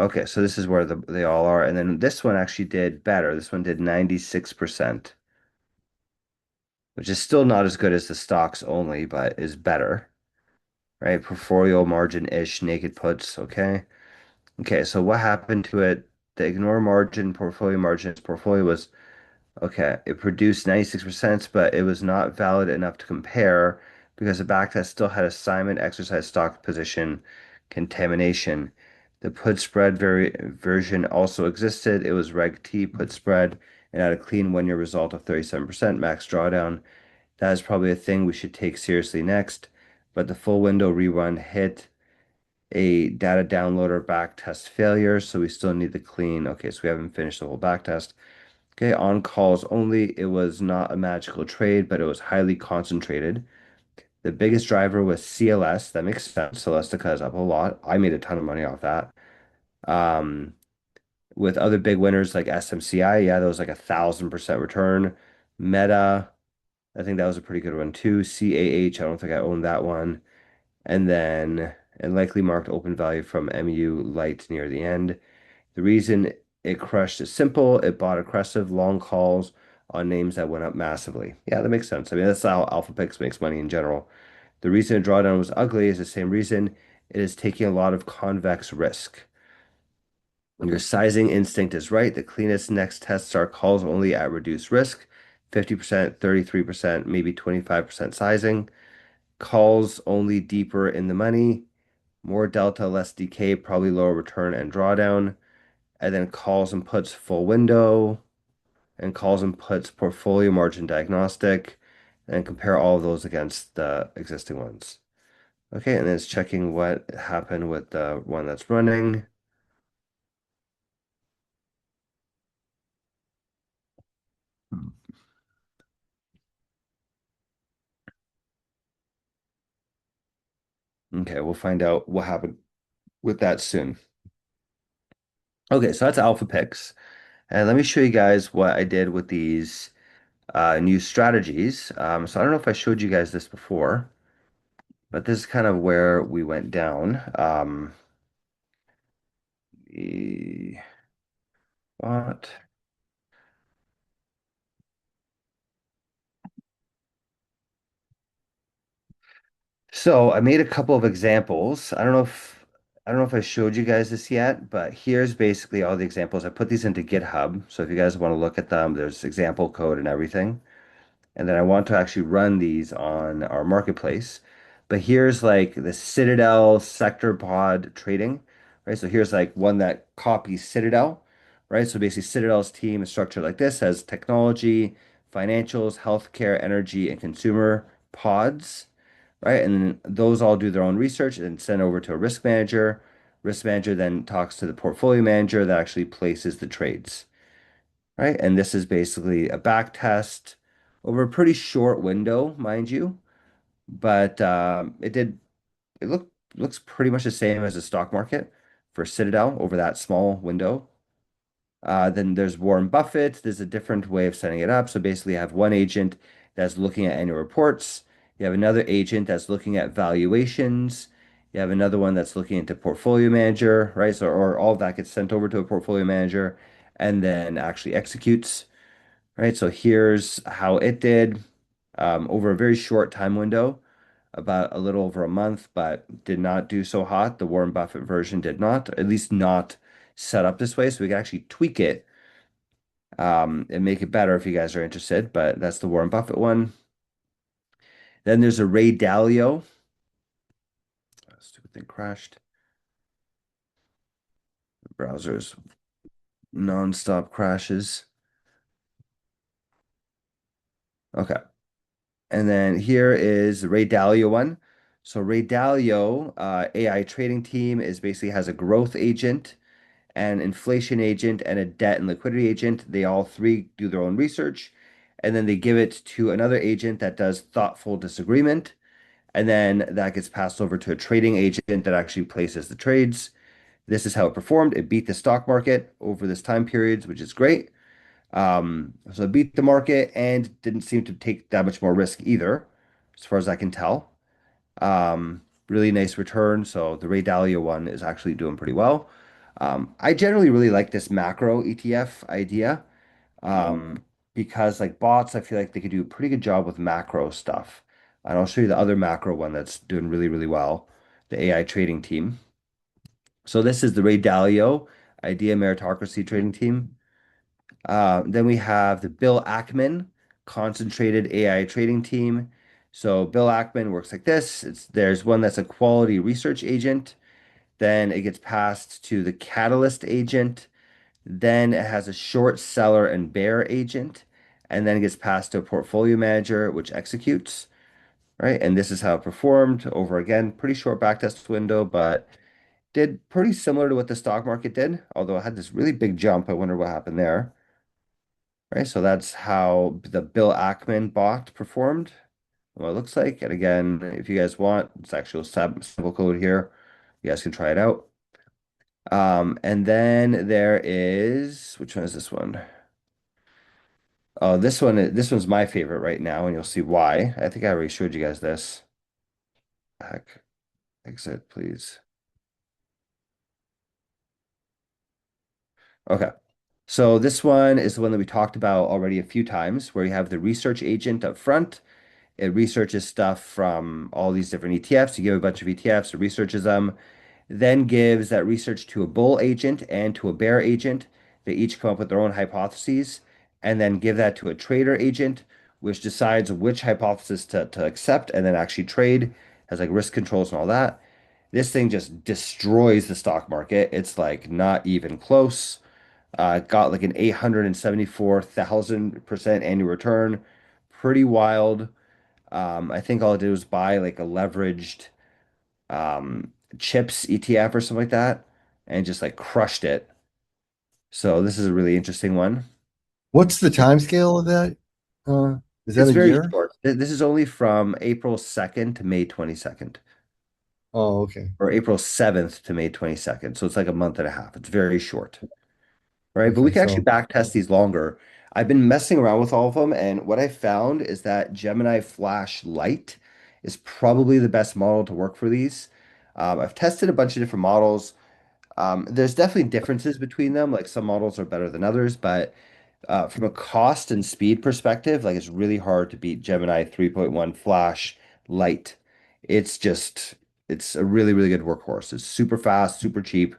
Okay, so this is where they all are. And then this one actually did better. This one did 96%, which is still not as good as the stocks only, but is better, right? Portfolio margin-ish naked puts. Okay. Okay, so what happened to it? The ignore margin, portfolio margin, its portfolio was okay. It produced 96%, but it was not valid enough to compare because the backtest still had assignment, exercise stock position, contamination. The put spread version also existed. It was Reg T put spread and had a clean 1 year result of 37% max drawdown. That is probably a thing we should take seriously next. But the full window rerun hit a data downloader backtest failure, so we still need the clean. Okay, so we haven't finished the whole backtest. Okay, on calls only. It was not a magical trade, but it was highly concentrated. The biggest driver was CLS. That makes sense. Celestica is up a lot. I made a ton of money off that. Um, with other big winners like SMCI, yeah, that was like 1,000% return. Meta, I think that was a pretty good one too. CAH, I don't think I owned that one. And then it likely marked open value from MU light near the end. The reason it crushed is simple. It bought aggressive long calls on names that went up massively. Yeah, that makes sense. I mean, that's how Alpha Pix makes money in general. The reason a drawdown was ugly is the same reason it is taking a lot of convex risk. Your sizing instinct is right. The cleanest next tests are calls only at reduced risk, 50%, 33%, maybe 25% sizing. Calls only deeper in the money, more delta, less decay, probably lower return and drawdown. And then calls and puts full window, and calls and puts portfolio margin diagnostic, and compare all of those against the existing ones. Okay, and then it's checking what happened with the one that's running. Okay, we'll find out what happened with that soon. Okay, so that's Alpha Picks. And let me show you guys what I did with these new strategies. So I don't know if I showed you guys this before, but this is kind of where we went down. The- what? So I made a couple of examples. I don't know if I showed you guys this yet, but here's basically all the examples. I put these into GitHub. So if you guys want to look at them, there's example code and everything. And then I want to actually run these on our marketplace. But here's like the Citadel sector pod trading, right? So here's like one that copies Citadel, right? So basically Citadel's team is structured like this, has technology, financials, healthcare, energy, and consumer pods, right? And then those all do their own research and send over to a risk manager. Risk manager then talks to the portfolio manager that actually places the trades, right? And this is basically a back test over a pretty short window, mind you, but it looks pretty much the same as the stock market for Citadel over that small window. Then there's Warren Buffett. There's a different way of setting it up. So basically, you have one agent that's looking at annual reports. You have another agent that's looking at valuations. You have another one that's looking into portfolio manager, right? So, or all of that gets sent over to a portfolio manager and then actually executes, right? So here's how it did over a very short time window, about a little over a month, but did not do so hot. The Warren Buffett version did not, at least not set up this way. So we can actually tweak it and make it better if you guys are interested. But that's the Warren Buffett one. Then there's a Ray Dalio. Oh, stupid thing crashed. The browser's nonstop crashes. Okay. And then here is the Ray Dalio one. So Ray Dalio, AI trading team is basically has a growth agent, an inflation agent, and a debt and liquidity agent. They all three do their own research, and then they give it to another agent that does thoughtful disagreement. And then that gets passed over to a trading agent that actually places the trades. This is how it performed. It beat the stock market over this time period, which is great. So it beat the market and didn't seem to take that much more risk either, as far as I can tell. Really nice return. So the Ray Dalio one is actually doing pretty well. I generally really like this macro ETF idea, because like bots, I feel like they could do a pretty good job with macro stuff. And I'll show you the other macro one that's doing really, really well, the AI trading team. So this is the Ray Dalio Idea Meritocracy Trading Team. Then we have the Bill Ackman Concentrated AI Trading Team. So Bill Ackman works like this. There's one that's a quality research agent. Then it gets passed to the catalyst agent. Then it has a short seller and bear agent. And then it gets passed to a portfolio manager, which executes, right? And this is how it performed over again. Pretty short backtest window, but did pretty similar to what the stock market did, although it had this really big jump. I wonder what happened there, right? So that's how the Bill Ackman bot performed, what it looks like. And again, if you guys want, it's actually a sample code here. You guys can try it out. And then there is, which one is this one? Oh, this one's my favorite right now, and you'll see why. I think I already showed you guys this. Heck, exit, please. Okay. So this one is the one that we talked about already a few times, where you have the research agent up front. It researches stuff from all these different ETFs. You give a bunch of ETFs, it researches them, then gives that research to a bull agent and to a bear agent. They each come up with their own hypotheses, and then give that to a trader agent, which decides which hypothesis to accept and then actually trade, has like risk controls and all that. This thing just destroys the stock market. It's like not even close. Got like an 874,000% annual return. Pretty wild. I think all it did was buy like a leveraged chips ETF or something like that and just like crushed it. So this is a really interesting one. What's the time scale of that? Is that It's a very year? short. This is only from April 2nd to May 22nd, Oh, okay. or April 7th to May 22nd. So it's like a month and a half. It's very short, right? But we Okay, can actually so back test these longer. I've been messing around with all of them, and what I found is that Gemini Flash Lite is probably the best model to work for these. I've tested a bunch of different models. There's definitely differences between them. Like some models are better than others, but from a cost and speed perspective, like it's really hard to beat Gemini 3.1 Flash Lite. It's just, it's a really, really good workhorse. It's super fast, super cheap.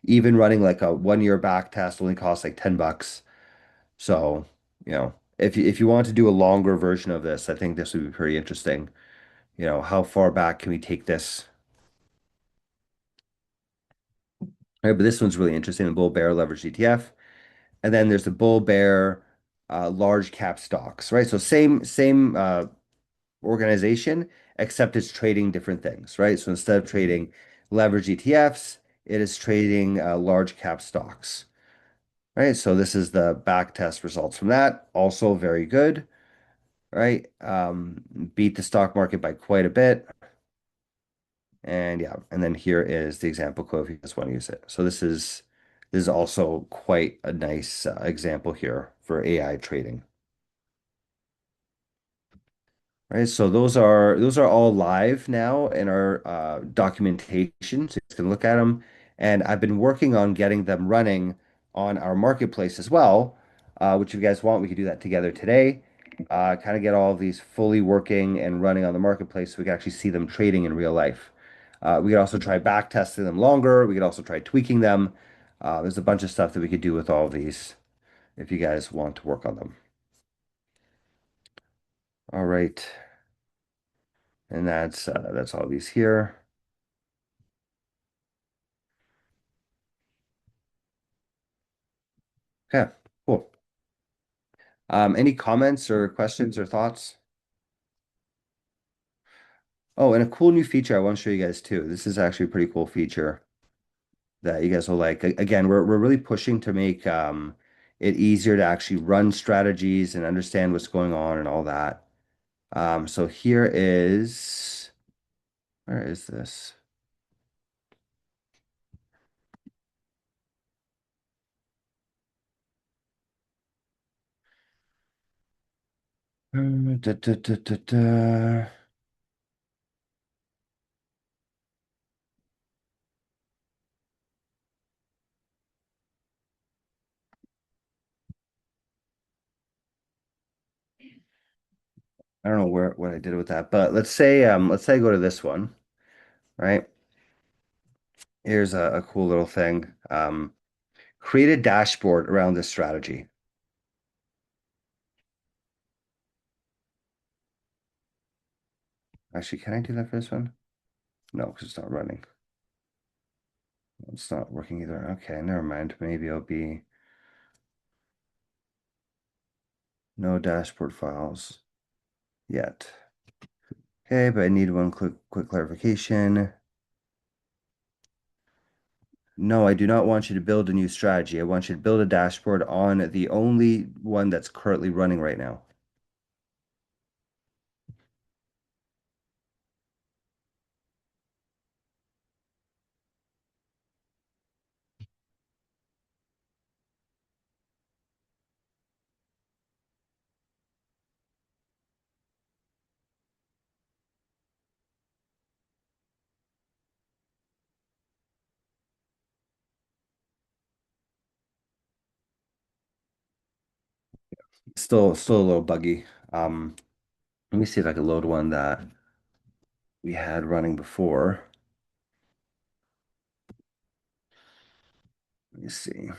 Even running like a 1 year back test only costs like $10. So, if you want to do a longer version of this, I think this would be pretty interesting. How far back can we take this? Right, but this one's really interesting, the Bull Bear Leverage ETF. And then there's the Bull Bear large cap stocks, right? So same organization, except it's trading different things, right? So instead of trading leverage ETFs, it is trading large cap stocks, right? So this is the back test results from that. Also very good, right? Beat the stock market by quite a bit. And yeah, and then here is the example code if you just want to use it. So this is also quite a nice example here for AI trading. Right, so those are all live now in our documentation, so you can look at them. And I've been working on getting them running on our marketplace as well, which if you guys want, we could do that together today. Kind of get all of these fully working and running on the marketplace so we can actually see them trading in real life. We could also try back testing them longer. We could also try tweaking them. There's a bunch of stuff that we could do with all of these if you guys want to work on them. All right, and that's all these here. Okay, cool. Any comments or questions or thoughts? Oh, and a cool new feature I want to show you guys too. This is actually a pretty cool feature that you guys will like. Again, we're really pushing to make it easier to actually run strategies and understand what's going on and all that. So here is, where is this? Da, da, da, da, da. I don't know where what I did with that, but let's say I go to this one, right? Here's a cool little thing. Create a dashboard around this strategy. Actually, can I do that for this one? No, because it's not running. It's not working either. Okay, never mind. Maybe it'll be no dashboard files yet. Okay, but I need one quick clarification. No, I do not want you to build a new strategy. I want you to build a dashboard on the only one that's currently running right now. Still a little buggy. Let me see if I can load one that we had running before. Let me see.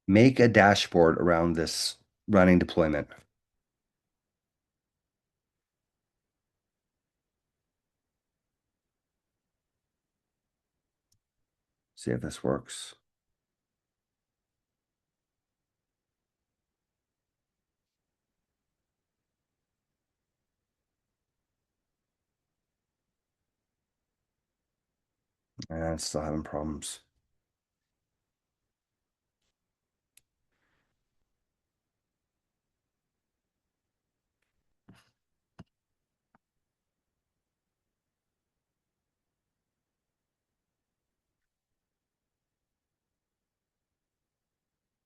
Make a dashboard around this running deployment. See if this works. And it's still having problems.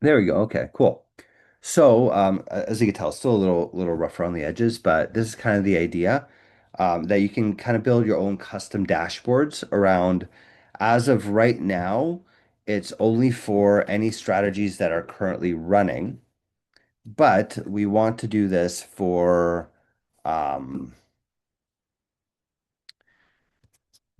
There we go. Okay, cool. So, as you can tell, it's still a little rough around the edges, but this is kind of the idea that you can kind of build your own custom dashboards around. As of right now, it's only for any strategies that are currently running, but we want to do this for um,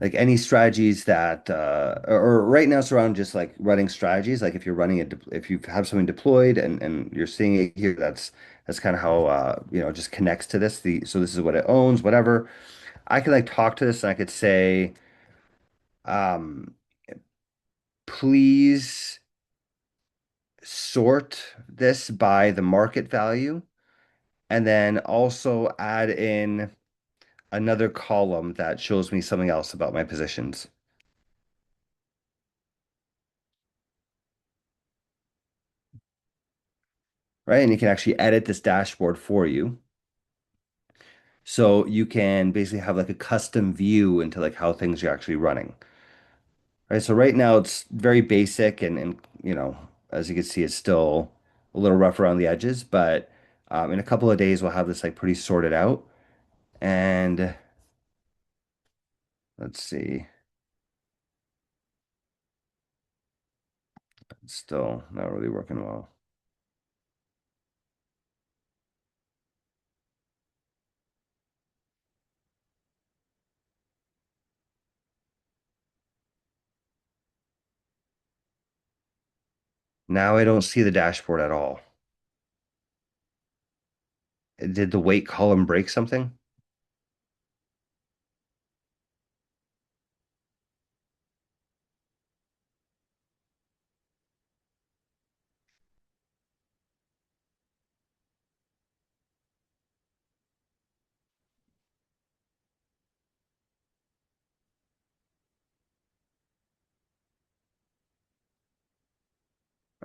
like any strategies that or right now it's around just like running strategies. Like if you're running it, if you have something deployed and you're seeing it here, that's kind of how just connects to this. So this is what it owns, whatever. I could like talk to this and I could say, um, please sort this by the market value, and then also add in another column that shows me something else about my positions, right? And you can actually edit this dashboard for you. So you can basically have like a custom view into like how things are actually running. Right. So right now it's very basic and as you can see, it's still a little rough around the edges, but in a couple of days we'll have this like pretty sorted out. And let's see, it's still not really working well. Now I don't see the dashboard at all. Did the weight column break something?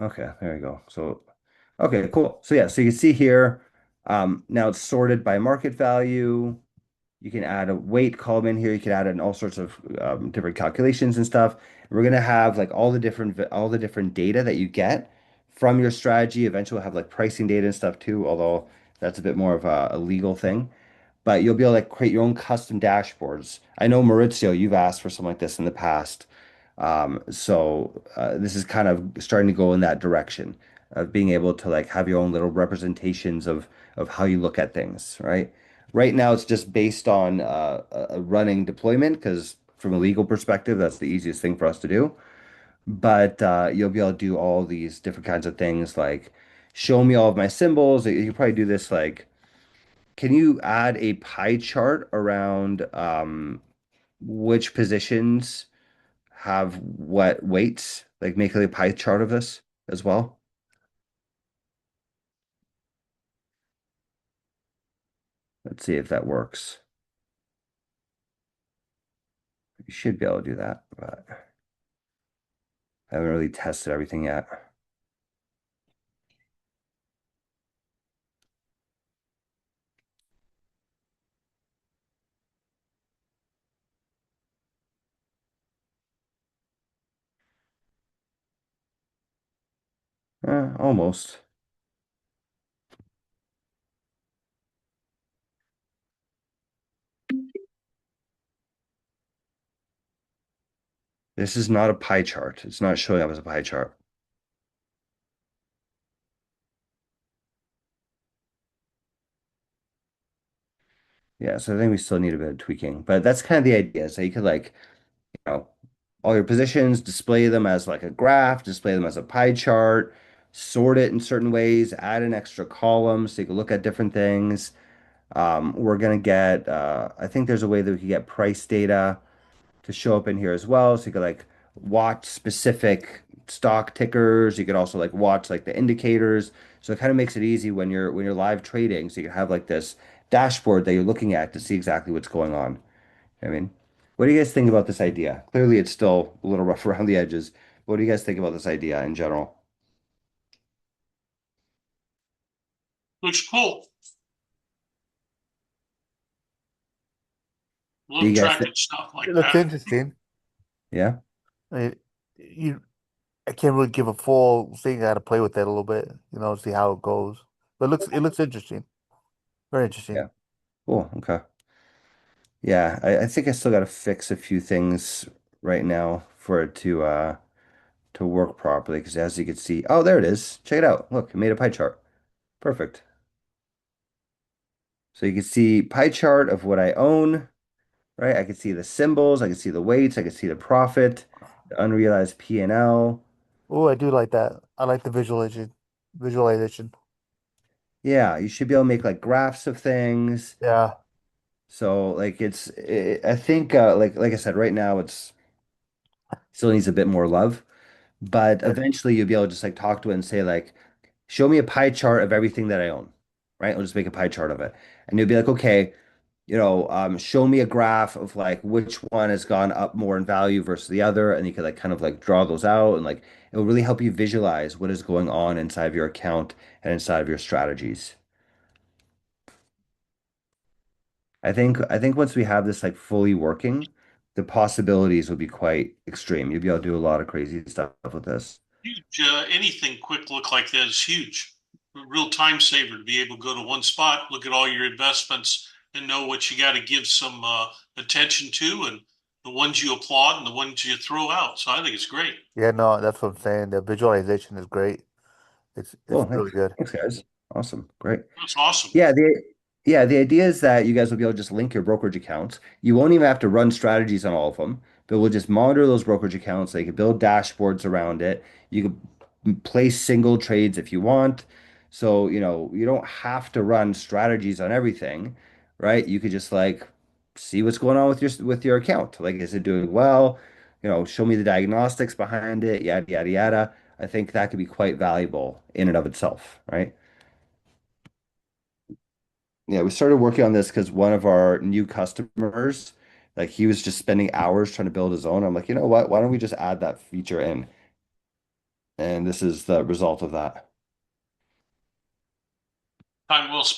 Okay, there you go. So, okay, cool. So yeah, so you can see here, now it's sorted by market value. You can add a weight column in here. You can add in all sorts of different calculations and stuff. We're gonna have like all the different data that you get from your strategy. Eventually, we'll have like pricing data and stuff too, although that's a bit more of a legal thing. But you'll be able to like create your own custom dashboards. I know Maurizio, you've asked for something like this in the past. This is kind of starting to go in that direction of being able to like have your own little representations of how you look at things, right? Right now, it's just based on a running deployment because from a legal perspective, that's the easiest thing for us to do. But you'll be able to do all these different kinds of things like show me all of my symbols. You can probably do this like, can you add a pie chart around which positions have what weights? Like make a pie chart of this as well. Let's see if that works. You should be able to do that, but I haven't really tested everything yet. Almost. This is not a pie chart. It's not showing up as a pie chart. Yeah, so I think we still need a bit of tweaking, but that's kind of the idea. So you could like, know, all your positions, display them as like a graph, display them as a pie chart, sort it in certain ways, add an extra column so you can look at different things. We're gonna get, I think there's a way that we could get price data to show up in here as well. So you could like watch specific stock tickers. You could also like watch like the indicators. So it kind of makes it easy when you're live trading. So you can have like this dashboard that you're looking at to see exactly what's going on. I mean, what do you guys think about this idea? Clearly, it's still a little rough around the edges. What do you guys think about this idea in general? Looks cool. Do Love you guys think? tracking stuff It like looks that. interesting. Yeah, I mean, you, I can't really give a full thing. I got to play with that a little bit, see how it goes. But it looks interesting. Very interesting. yeah, cool. Okay. Yeah, I think I still got to fix a few things right now for it to work properly. Because as you can see, oh, there it is. Check it out. Look, it made a pie chart. Perfect. So you can see pie chart of what I own, right? I can see the symbols, I can see the weights, I can see the profit, the unrealized P&L. Oh, I do like that. I like the visualization. Visualization. Yeah, you should be able to make like graphs of things. Yeah. So like I think like I said, right now it's still needs a bit more love, but And, eventually you'll be able to just like talk to it and say like, show me a pie chart of everything that I own, right? I'll just make a pie chart of it, and you'll be like, okay, show me a graph of like which one has gone up more in value versus the other, and you can like kind of like draw those out, and like it will really help you visualize what is going on inside of your account and inside of your strategies. I think once we have this like fully working, the possibilities will be quite extreme. You'll be able to do a lot of crazy stuff with this. Huge. Anything quick look like that is huge. A real time saver to be able to go to one spot, look at all your investments, and know what you got to give some attention to, and the ones you applaud and the ones you throw out. So I think it's great. yeah, no, that's what I'm saying. The visualization is great. It's Cool. really Thanks. good. Thanks, guys. Awesome. Great. That's awesome. Yeah, the idea is that you guys will be able to just link your brokerage accounts. You won't even have to run strategies on all of them, but we'll just monitor those brokerage accounts. So you can build dashboards around it. You can place single trades if you want. So, you don't have to run strategies on everything, right? You could just like see what's going on with your account. Like, is it doing well? Show me the diagnostics behind it, yada yada yada. I think that could be quite valuable in and of itself, right? Yeah, we started working on this because one of our new customers, like he was just spending hours trying to build his own. I'm like, you know what? Why don't we just add that feature in? And this is the result of that. Time well spent.